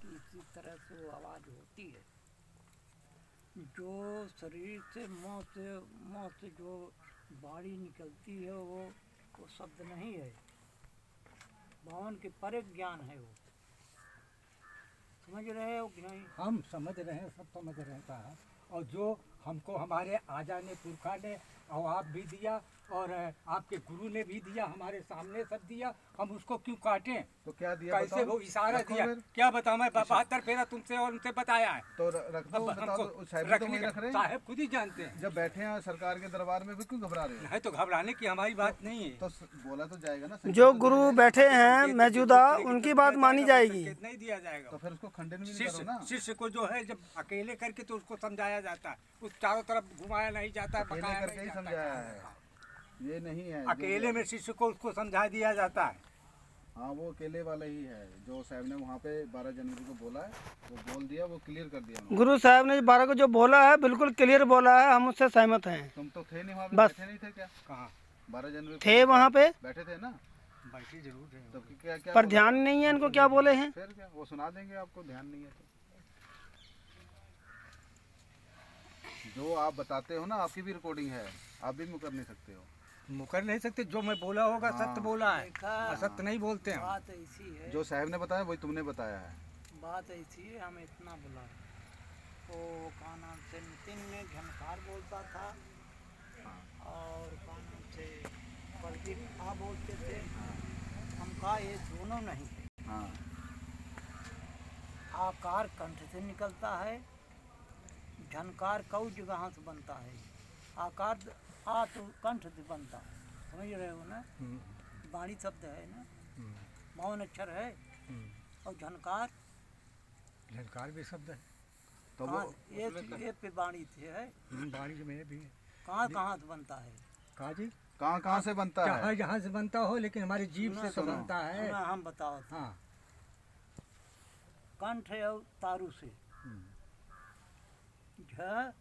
कि इसी तरह से वो आवाज़ होती है। जो शरीर से मुँह से जो वाणी निकलती है वो शब्द नहीं है, भवन के परे ज्ञान है वो। समझ रहे हो कि नहीं? हम समझ रहे हैं, सब समझ रहे हैं। और जो हमको हमारे आजा ने पुरखा ने और आप भी दिया और आपके गुरु ने भी दिया, हमारे सामने सब दिया, हम उसको क्यों काटें? तो क्या दिया? कैसे वो इशारा दिया? क्या बताऊं मैं? 72 फेरा तुमसे और उनसे बताया है। तो रख दो, बता दो। साहब तो वही रख रहे हैं। साहब खुद ही जानते हैं। जब बैठे हैं सरकार के दरबार में, फिर क्यों घबरा रहे हैं? नहीं तो घबराने की हमारी बात नहीं है। तो बोला तो जाएगा ना। जो गुरु बैठे हैं मौजूदा, उनकी बात मानी जाएगी। नहीं दिया जाएगा। तो फिर उसको खंडन भी नहीं करो ना। शिष्य को जो है जब अकेले करके तो उसको समझाया जाता है, उस चारों तरफ घुमाया नहीं जाता है, अकेले करके ही समझाया है, ये नहीं है अकेले में शिष्य को उसको समझा दिया जाता है। हाँ, वो अकेले वाला ही है जो साहब ने वहाँ पे 12 जनवरी को बोला है, वो बोल दिया, वो क्लियर कर दिया उन्होंने। गुरु साहब ने 12 को जो बोला है बिल्कुल क्लियर बोला है, हम उससे सहमत हैं। तुम तो थे नहीं वहाँ पे, बस बैठे नहीं थे क्या? कहाँ 12 जनवरी थे वहाँ पे, बैठे थे ना? बैठे जरूर थे। तो क्या क्या पर ध्यान नहीं है इनको क्या बोले हैं। फिर क्या वो सुना देंगे आपको, ध्यान नहीं है तो। जो आप बताते हो ना, आपकी भी रिकॉर्डिंग है, आप भी मुकर नहीं सकते हो। मुकर नहीं सकते, जो मैं बोला होगा सत्य बोला है, असत्य नहीं बोलते हैं। बात ऐसी है, जो साहब ने बताया वही तुमने बताया है। बात ऐसी है, हम इतना बोला तो का नाम से नितिन ने झनकार बोलता था और का नाम से प्रदीप आ बोलते थे। हम कहा ये दोनों नहीं है। हाँ, आकार कंठ से निकलता है, झनकार कऊ जगह से बनता है, आकार आ तो कंठ से बनता है। समझ रहे हो ना? वाणी शब्द है ना, मौन अक्षर है, और झनकार झनकार भी शब्द है। तो वो ये पे वाणी थे है। वाणी में भी कहाँ कहाँ से बनता है? कहा जी, कहाँ कहाँ से बनता है? जहाँ जहाँ से बनता हो, लेकिन हमारी जीभ से तो बनता है। हम बताओ। हाँ, कंठ और तारू से झ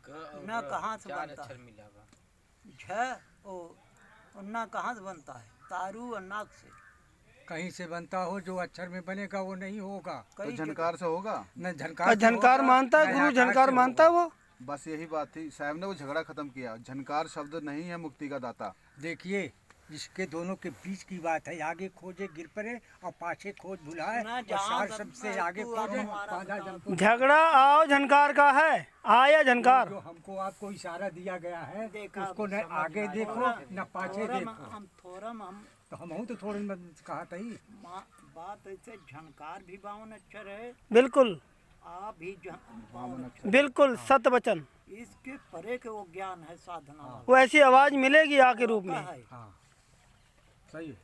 न कहाँ से बनता है? झ ओ न कहाँ से बनता है? तारू और नाक से। कहीं से बनता हो, जो अक्षर में बनेगा वो नहीं होगा। तो झनकार से होगा न झनकार झनकार मानता है गुरु, झनकार मानता है वो। बस यही बात थी, साहब ने वो झगड़ा खत्म किया। झनकार शब्द नहीं है मुक्ति का दाता। देखिए, इसके दोनों के बीच की बात है। आगे खोजे गिर पड़े और पाछे खोज भुलाए, और सार सबसे आगे खोजे पाजा जंप। झगड़ा आओ झनकार का है, आया झनकार। जो हमको आपको इशारा दिया गया है, उसको न आगे देखो न पाछे देखो। हम थोरम हम तो हम तो थोड़ी कहा था ही। बात ऐसे, झनकार भी 52 अक्षर है, बिल्कुल आ भी 52 अक्षर। बिल्कुल सत्य वचन। इसके परे के वो ज्ञान है साधना वाला। वो ऐसी आवाज मिलेगी आ के रूप में। हाँ, सही है।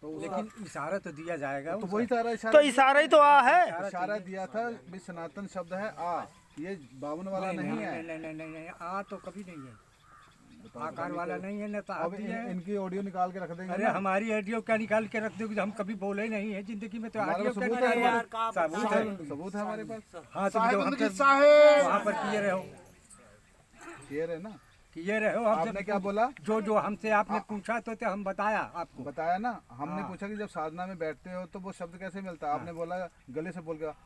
तो लेकिन इशारा तो दिया जाएगा। तो वही सारा तो इशारा ही तो आ है। इशारा दिया था भी सनातन शब्द है आ, ये 52 वाला नहीं है। नहीं, आ तो कभी नहीं है, आकार वाला नहीं है ना। तो अब इनकी ऑडियो निकाल के रख देंगे। अरे हमारी ऑडियो क्या निकाल के रख दोगे? हम कभी बोले नहीं है जिंदगी में। तो ऑडियो क्या सबूत है, सबूत है हमारे पास। हाँ, तुम जो वहाँ पर किए रहो, क्लियर है ना? किए रहो। आपने क्या बोला? जो हमसे आपने पूछा तो हम बताया आपको। बताया ना, हमने पूछा कि जब साधना में बैठते हो तो वो शब्द कैसे मिलता है? आपने बोला गले से बोल के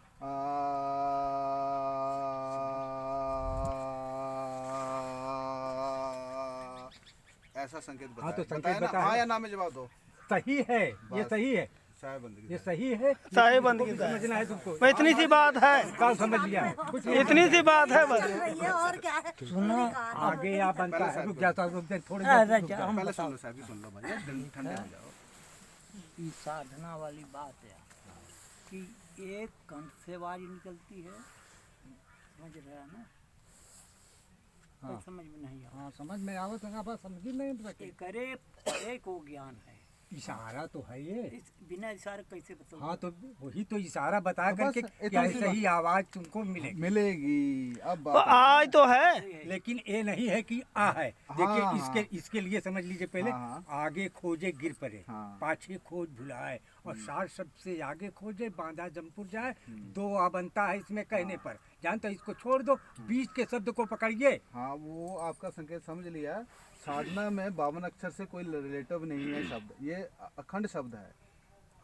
ऐसा संकेत बताया। हाँ, तो संकेत बताया ना? बताया। हाँ या ना में जवाब दो। सही है, ये सही है, ये सही है। साहे बंदगी समझना है तुमको। मैं इतनी सी बात है, कल समझ लिया, इतनी सी बात है बस। और क्या है? सुनो, आगे आप बनता है। रुक जाता, रुक जाए थोड़ी अरे देर। हम पहले सुन लो साहब, सुन लो भाई, जल्दी ठंडे हो जाओ। ये साधना वाली बात है कि एक कंठ से आवाज निकलती है। समझ रहे हैं ना? हाँ। समझ में नहीं आ। हाँ, समझ में आओ तो आप समझ ही नहीं सके। करे परे को ज्ञान है। इशारा तो है ये। इस बिना इशारे कैसे बताओ? हाँ, तो वही तो इशारा बता तो करके बस कि इतनी सी ऐसे ही आवाज तुमको मिलेगी। मिलेगी। अब तो बात आज तो है, लेकिन ये नहीं है कि आ है। देखिए, हाँ। इसके लिए समझ लीजिए पहले। हाँ। आगे खोजे गिर पड़े, हाँ। पाछे खोज भुलाए, और सार सबसे आगे खोजे बांधा जमपुर जाए। दो आ बनता है इसमें कहने पर। जानते हो, इसको छोड़ दो, बीच के शब्द को पकड़िए। हाँ, वो आपका संकेत समझ लिया। साधना में 52 अक्षर से कोई रिलेटिव नहीं है शब्द, ये अखंड शब्द है।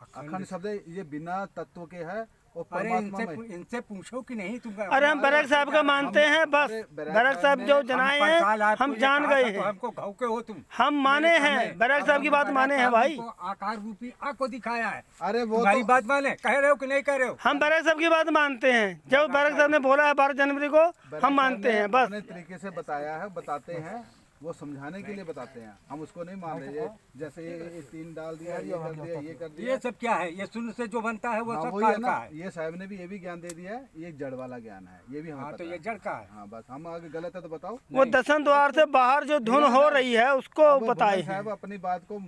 अखंड शब्द ये बिना तत्व के है और अरे परमात्मा में। इनसे पूछो कि नहीं तुम अरे हम बैरक साहब का मानते हैं बस। बैरक साहब जो जनाए हैं हम जान गए तो हैं, हमको घाव के हो तुम। हम माने हैं, बैरक साहब की बात माने हैं भाई। आकार रूपी आँख को दिखाया है, अरे वो तुम्हारी तो बात माने, कह रहे हो कि नहीं कह रहे हो? हम बैरक साहब की बात मानते हैं। जब बैरक साहब ने बोला है 12 जनवरी को हम मानते हैं बस। अपने तरीके से बताया है, बताते हैं, वो समझाने के लिए बताते हैं, हम उसको नहीं मान रहे। जैसे ये 3 डाल दिया, ये कर दिया, ये कर दिया, ये सब क्या है? ये शून्य से जो बनता है वो हाँ सब वही है काल ना। का है। ये साहब ने भी ये भी ज्ञान दे दिया है, ये जड़ वाला ज्ञान है, ये भी हमें हाँ, पता तो है। ये जड़ का है। हाँ बस हम आगे गलत है तो बताओ। वो दसम द्वार से बाहर जो धुन हो रही है उसको अब बताए भगवान हैं। साहब अपनी बात को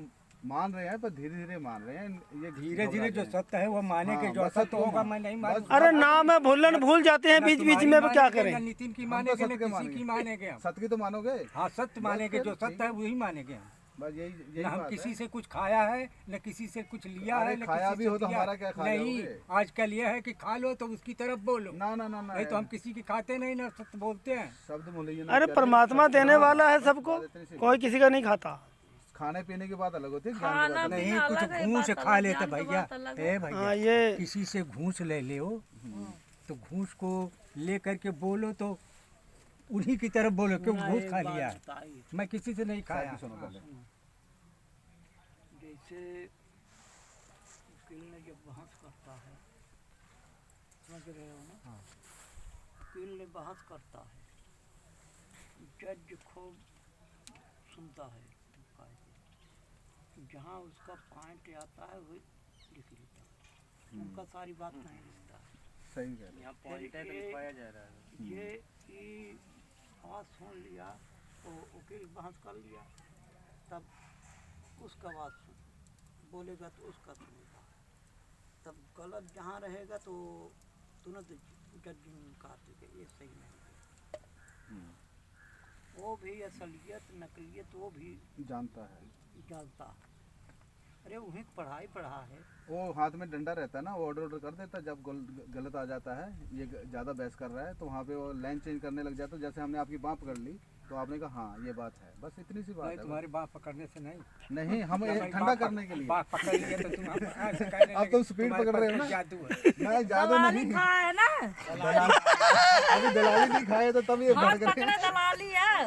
मान रहे हैं पर धीरे धीरे मान रहे हैं। ये धीरे धीरे जो सत्य है वो माने के, हाँ, जो बस असत्य सत्य होगा मान- मैं नहीं बस- मानूंगा। अरे नाम है भूलन भूल जाते हैं बीच बीच में, अब क्या करें। नितिन की हम मानेगे तो न सत्य के किसी मानेंगे। की मानेगे हम। सत्य की तो मानोगे। हाँ, सत्य मानेगे, फिर जो ठीक सत्य है वही मानेगे हम। बस यही न हम बात किसी है। से कुछ खाया है, न किसी से कुछ लिया अरे है, न खाया किसी भी से हो तो दिया हमारा है। क्या खा नहीं, लोगे? आजकल ये है कि खा लो तो उसकी तरफ बोलो। ना ना ना ना नहीं तो हम किसी की खाते नहीं, ना सत्य बोलते हैं। शब्द बोलिए ना। अरे क्या परमात्मा शब्द- देने हाँ, वाला है सबको, इतनी सी- कोई किसी का नहीं खाता। खाने पीने की बात अलग होती है, ज्ञान की खाना बात अलग। नहीं, पीना कुछ अलग है, घूस बात खा अलग, लेते ज्ञान की भैया। बात अलग ए है। भैया, हाँ ये किसी से घूस ले ले तो घूस को ले करके बोलो तो उन्हीं की तरफ बोलो क्यों घूस खा लिया है। बताइए, मैं किसी से नहीं खाया। सुनो पहले। जैसे वकील ने जब बहस करता है, समझ रहे हो ना, वकील ने बहस करता है, जज खूब सुनता है, जहाँ उसका पॉइंट आता है वो लिख लेता है, उनका सारी बात नहीं लिखता है। सही कह रहे हो। पॉइंट है तो लिखवाया जा रहा है। ये बात सुन लिया तो वकील बहस कर लिया, तब उसका बात सुन बोलेगा तो उसका सुनेगा, तब गलत जहाँ रहेगा तो तुरंत जज काट देगा, ये सही नहीं है। वो भी असलियत नकलियत वो भी जानता है। जानता है। अरे वहीं पढ़ाई पढ़ा है। वो हाथ में डंडा रहता है ना, वो ऑर्डर कर देता है। जब गलत आ जाता है, ये ज़्यादा बहस कर रहा है, तो वहाँ पे वो लाइन चेंज करने लग जाता है। जैसे हमने आपकी बाँह पकड़ ली तो आपने कहा हाँ ये बात है, बस इतनी सी बात नहीं, है। तुम्हारी बात पकड़ने से नहीं, नहीं, हम ठंडा करने के लिए। बात पकड़ लिए तो तुम ऐसे कहने अब लगे, तुम स्पीड तुम्हारे पकड़ रहे हो पास ना। जादू है। मैं ज़्यादा दलाली नहीं, खा है ना, अभी दलाली नहीं खाए तो तब ये हाथ बढ़ पकड़े दलाली है,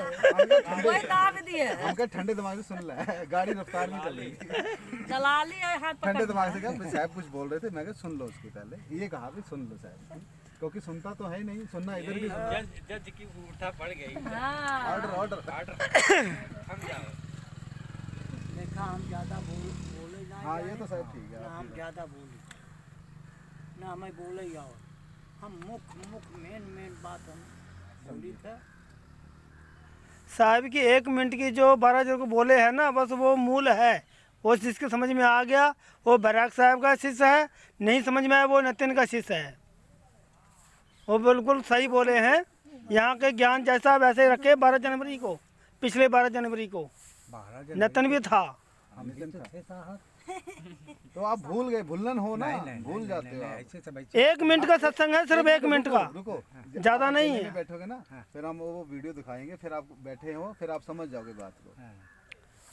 गए। कोई दाब दिए हमका ठंडे दिमाग से सुन ला, गाड़ी रफ्तार नहीं चल रही। दलाली है, हाथ ठंडे पकड़ दिमाग से क्या, साहब कुछ बोल रहे थे, मैं कहा सुन लो उसकी पहले, ये कहा भी सुन लो साहब, क्योंकि सुनता तो है ही नहीं, सुनना इधर भी सुनना। जज की उठा पड़ गई। हाँ, ऑर्डर ऑर्डर। हम जाओ। देखा हम ज़्यादा बोले ना, हाँ ये तो साहब ठीक है। ना हम ज़्यादा बोले ना हमें बोले ही आओ, हम मुख्य मेन बात हम बोली थे। साहब की 1 मिनट की जो 12 जन को बोले हैं ना, बस वो मूल है। वो जिसके समझ में आ गया वो बैराग साहब का शिष्य है, नहीं समझ में आया वो नितिन का शिष्य है। वो बिल्कुल सही बोले हैं। यहाँ के ज्ञान जैसा वैसे रखे 12 जनवरी को, पिछले 12 जनवरी को 12 जनवरी नितिन भी था। हम भी तो थे साहब। तो आप भूल गए, भूलन हो ना, नहीं, भूल नहीं, जाते नहीं, हो नहीं, आप। ऐसे सब ऐसे। 1 मिनट का सत्संग है, सिर्फ 1 मिनट का, रुको, ज़्यादा नहीं अकेले है। में बैठोगे ना, फिर हम वो वीडियो दिखाएंगे, फिर आप बैठे हो, फिर आप समझ जाओगे बात को। हाँ।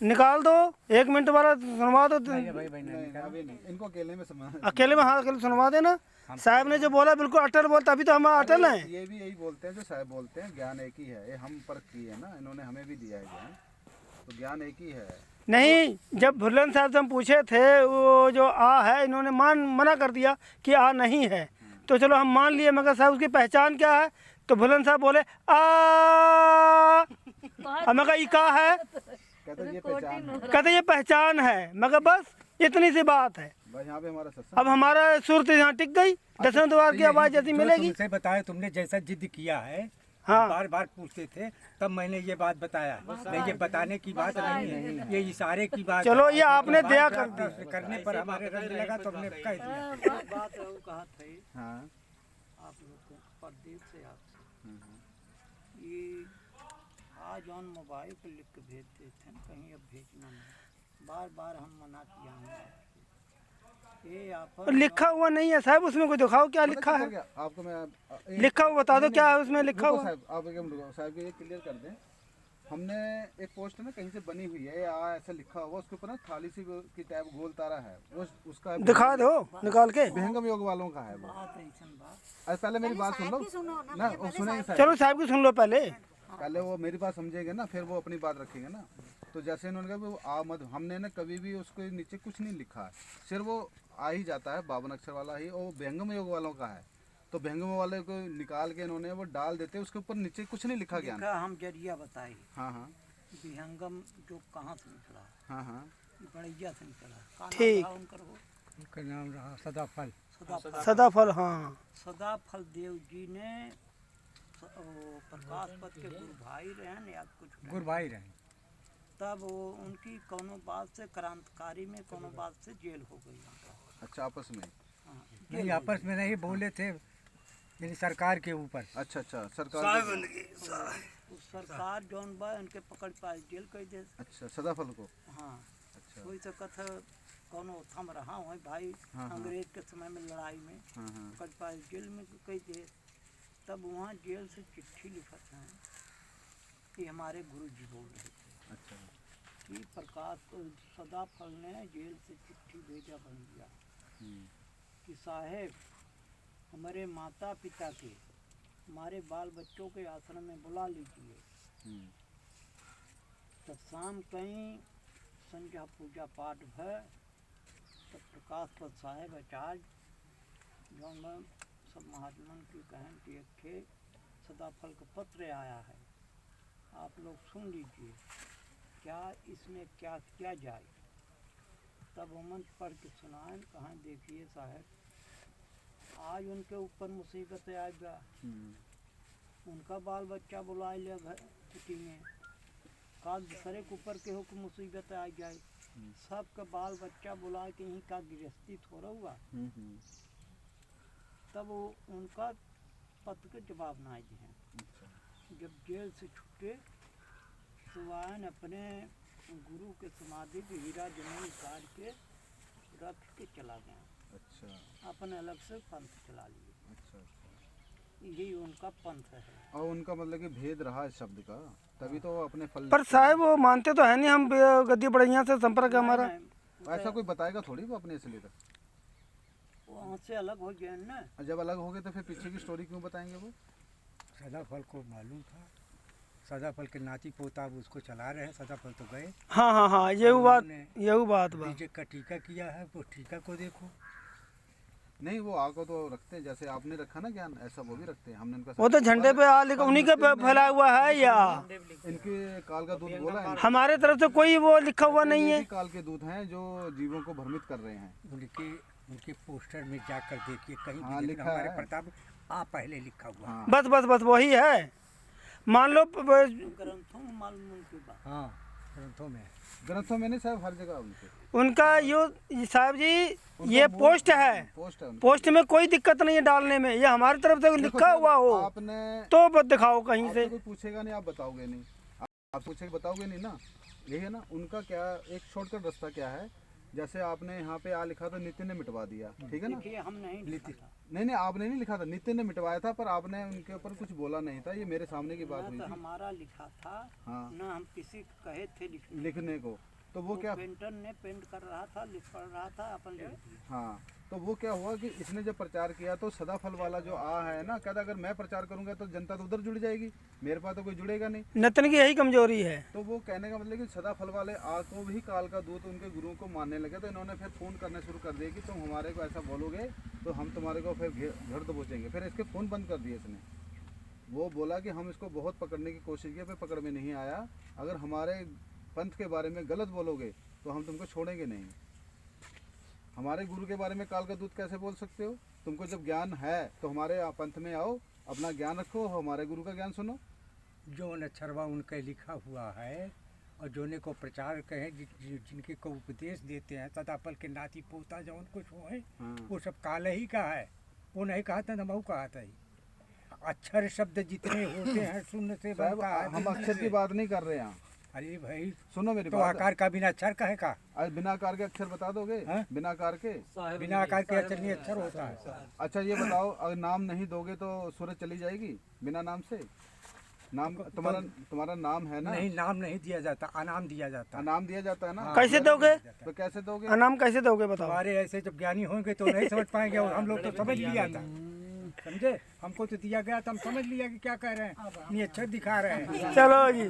निकाल दो 1 मिनट वाला सुनवा दो। नहीं, भाई भाई नहीं, नहीं अभी नहीं, इनको अकेले में समझ। अकेले में, हाँ अकेले सुनवा देना। साहब ने जो बोला बिल्कुल अटल बोलता, अभी तो हम अटल हैं। ये भी यही बोलते हैं जो साहब बोलते हैं, ज्ञान एक ही है। ये हम परख किए है ना, इन्होंने हमें भी दिया है ज्ञान, तो ज्ञान एक ही है। नहीं, जब भुल्लन साहब से हम पूछे थे वो जो आ है, इन्होंने मना कर दिया कि आ नहीं है, तो चलो हम मान लिए। मगर साहब उसकी पहचान क्या है? तो भुल्लन साहब बोले आ, मैं कहा ये का है? कहते ये पहचान है। कहते ये पहचान है। मगर बस इतनी सी बात है। बस यहाँ पे हमारा सत्संग। अब हमारा सूरत यहाँ टिक गई, दसवें द्वार की आवाज़ जैसी जो मिलेगी। तुमसे बताया, तुमने जैसा जिद किया है, हाँ। बार बार पूछते थे, तब मैंने ये बात बताया। नहीं, ये बताने की बात नहीं है, ये इशारे की बात चलो है। ये आपने दया बात कर दी। करने पर हमारे रंग लगा तो हमने कह दिया। बात है वो कहा था हाँ आप लोग को प्रदीप से आपसे, ये आज ऑन मोबाइल पे लिख के भेजते थे ना, कहीं अब भेजना नहीं, बार बार हम मना किया हैं। ये आप लिखा हुआ नहीं है साहब, उसमें कोई दिखाओ क्या लिखा है। आपको मैं लिखा हुआ बता दो क्या है उसमें लिखा रुको हुआ। साहब, आप एक मिनट रुको साहब, ये क्लियर कर दें। हमने एक पोस्ट ना कहीं से बनी हुई है या ऐसा लिखा हुआ उसके ऊपर ना थाली सी की टाइप गोल तारा है वो उसका दिखा दो निकाल के। विहंगम योग वालों का है वो। बात ऐसन बात अरे पहले मेरी बात सुन लो ना, वो सुनेंगे साहब। चलो साहब की सुन लो पहले। पहले वो मेरी बात समझेंगे ना, फिर वो अपनी बात रखेंगे ना। तो जैसे इन्होंने कहा वो आ मत, हमने ना कभी भी उसके नीचे कुछ नहीं लिखा है, सिर्फ वो आ ही जाता है 52 अक्षर वाला ही, और व्यंगम योग वालों का है। तो व्यंगम वाले को निकाल के इन्होंने वो डाल देते, उसके ऊपर नीचे कुछ नहीं लिखा गया। लिखा हम जरिया बताए हाँ हाँ विहंगम जो कहाँ से निकला, हाँ हाँ बड़ैया से निकला। का नाम ठीक। रहा उनकर वो उनका नाम रहा सदाफल। सदाफल। सदाफल, हाँ। सदाफल देव जी ने प्रकाश पद के गुरु भाई रहे या कुछ रहे। गुरु भाई रहे। तब वो उनकी कोनो बात से क्रांतिकारी में कोनो बात से जेल हो गई उनका। अच्छा आपस में? हाँ, नहीं आपस में नहीं बोले थे, यानी सरकार के ऊपर। अच्छा अच्छा सरकार उस सरकार जौन बा उनके पकड़ पाए जेल कर दे। अच्छा सदाफल को। हाँ अच्छा वही तो कथा कोनो थम रहा हो भाई हाँ, हाँ। अंग्रेज के समय में लड़ाई में हाँ हाँ पकड़ पाए जेल में कई दे। तब वहाँ जेल से चिट्ठी लिखत हैं कि हमारे गुरु जी बोल रहे थे अच्छा कि प्रकाश सदाफल ने जेल से चिट्ठी भेजा बन दिया कि साहेब हमारे माता पिता के हमारे बाल बच्चों के आश्रम में बुला लीजिए। तब शाम कहीं संध्या पूजा पाठ है। तब प्रकाश पद साहेब आचार्य जो मैं सब महात्मा की कहन कि एक सदाफल का पत्र आया है, आप लोग सुन लीजिए क्या इसमें क्या किया जाए। तब हमन पढ़ के सुनाएं, कहाँ देखिए साहब आज उनके ऊपर मुसीबत आ गया, उनका बाल बच्चा बुला लिया घर कुटी में, काल दूसरे के ऊपर के हो कि मुसीबत आ जाए। सबका बाल बच्चा बुला के यहीं का गृहस्थी थोड़ा हुआ। तब वो उनका पत्र के जवाब ना आए हैं। जब जेल से छूटे तो आयन अपने गुरु के समाधि पे हीरा जमीन काट के रख के चला गया। अच्छा अपन अलग से पंथ चला लिए। अच्छा अच्छा यही उनका पंथ है। और उनका मतलब कि भेद रहा इस शब्द का, तभी तो वो अपने फल। पर साहब वो मानते तो है नहीं, हम गद्दी बढ़िया से संपर्क है हमारा। ऐसा कोई बताएगा थोड़ी वो अपने, इसलिए तो वहाँ से अलग हो गए ना। जब अलग हो गए तो फिर पीछे की स्टोरी क्यों बताएंगे वो? सदाफल को मालूम था, सदाफल के नाती पोता अब उसको चला रहे हैं, सदाफल तो गए। हाँ हाँ हाँ यही बात बा। बीजे का टीका किया है, वो टीका को देखो। नहीं वो आ को तो रखते हैं, जैसे आपने रखा ना ज्ञान, ऐसा वो भी रखते हैं। हमने उनका वो तो झंडे पे आ लिखा, उन्हीं का फैला हुआ है या इनके काल का दूत बोला है। हमारे तरफ से कोई वो लिखा हुआ नहीं ये है। भी काल के दूत हैं जो जीवों को भ्रमित कर रहे हैं। उनके पोस्टर में जाकर देखिए कहीं हाँ, भी लिखा हमारे है। प्रताप पहले लिखा हुआ। हाँ बस बस बस वही है। मान लो ग्रंथों में मालूम उनकी बात। हाँ ग्रंथों में ग्रंथों में नहीं साहब, हर जगह उनके उनका यो साहब जी ये पोस्ट है, पोस्ट है उनकी। पोस्ट में कोई दिक्कत नहीं है डालने में। ये हमारी तरफ से देखो, लिखा हुआ हो आपने तो बस दिखाओ कहीं आपसे से। कोई पूछेगा नहीं, आप बताओगे नहीं। आप पूछेगा बताओगे नहीं ना, यही है ना उनका। क्या एक शॉर्टकट रास्ता क्या है, जैसे आपने यहाँ पे आ लिखा तो नितिन ने मिटवा दिया, ठीक है ना। देखिए हम नहीं लिखा था। नहीं आपने नहीं लिखा था, नितिन ने मिटवाया था, पर आपने उनके ऊपर कुछ बोला नहीं था। ये मेरे सामने की बात ना हुई तो थी। हमारा लिखा था हाँ ना हम किसी को कहे थे लिखने। लिखने को, तो वो क्या, पेंटर ने पेंट कर रहा था, लिख पढ़ रहा था, अपन लिख दिया। हाँ तो वो क्या हुआ कि इसने जब प्रचार किया तो सदाफल वाला जो आ है ना, कहता अगर मैं प्रचार करूंगा तो जनता तो उधर जुड़ जाएगी, मेरे पास तो कोई जुड़ेगा नहीं। नितिन की यही कमजोरी है। तो वो कहने का मतलब कि सदाफल वाले आ को भी काल का दूत उनके गुरुओं को मानने लगे। तो इन्होंने फिर फ़ोन करने शुरू कर दिए कि तुम हमारे को ऐसा बोलोगे तो हम तुम्हारे को फिर घर दबोचेंगे। फिर इसके फ़ोन बंद कर दिए इसने। वो बोला कि हम इसको बहुत पकड़ने की कोशिश की, फिर पकड़ में नहीं आया। अगर हमारे पंथ के बारे में गलत बोलोगे तो हम तुमको छोड़ेंगे नहीं। हमारे गुरु के बारे में काल का दूत कैसे बोल सकते हो? तुमको जब ज्ञान है तो हमारे पंथ में आओ, अपना ज्ञान रखो, हमारे गुरु का ज्ञान सुनो। जो अक्षरवा उनके लिखा हुआ है और जोने को प्रचार कहे जिनके को उपदेश देते हैं, सदाफल के नाती पोता जो कुछ हो है, वो सब काले ही का है। वो नहीं कहा था, नमहू कहा था ही। अक्षर शब्द जितने होते हैं शून्य से बनता है। हम अक्षर की बात नहीं कर रहे हैं। अरे भाई सुनो मेरी तो बात। आकार का बिना अक्षर का है का? आज बिना आकार के अक्षर बता दोगे? बिना आकार के, बिना आकार के अक्षर नहीं अक्षर होता है। अच्छा ये बताओ, अगर नाम नहीं दोगे तो सूरज चली जाएगी बिना नाम से? नाम तुम्हारा नाम है ना? नहीं, नाम नहीं दिया जाता, अनाम दिया जाता है। नाम दिया जाता है ना? कैसे दोगे? तो कैसे दोगे? अनाम कैसे दोगे बताओ? हमारे ऐसे जब ज्ञानी होंगे तो नहीं समझ पाएंगे, और हम लोग तो समझ लिया था, समझे? हमको तो दिया गया था, हम समझ लिया कि क्या कह रहे हैं, नहीं अच्छा दिखा रहे हैं। चलो जी।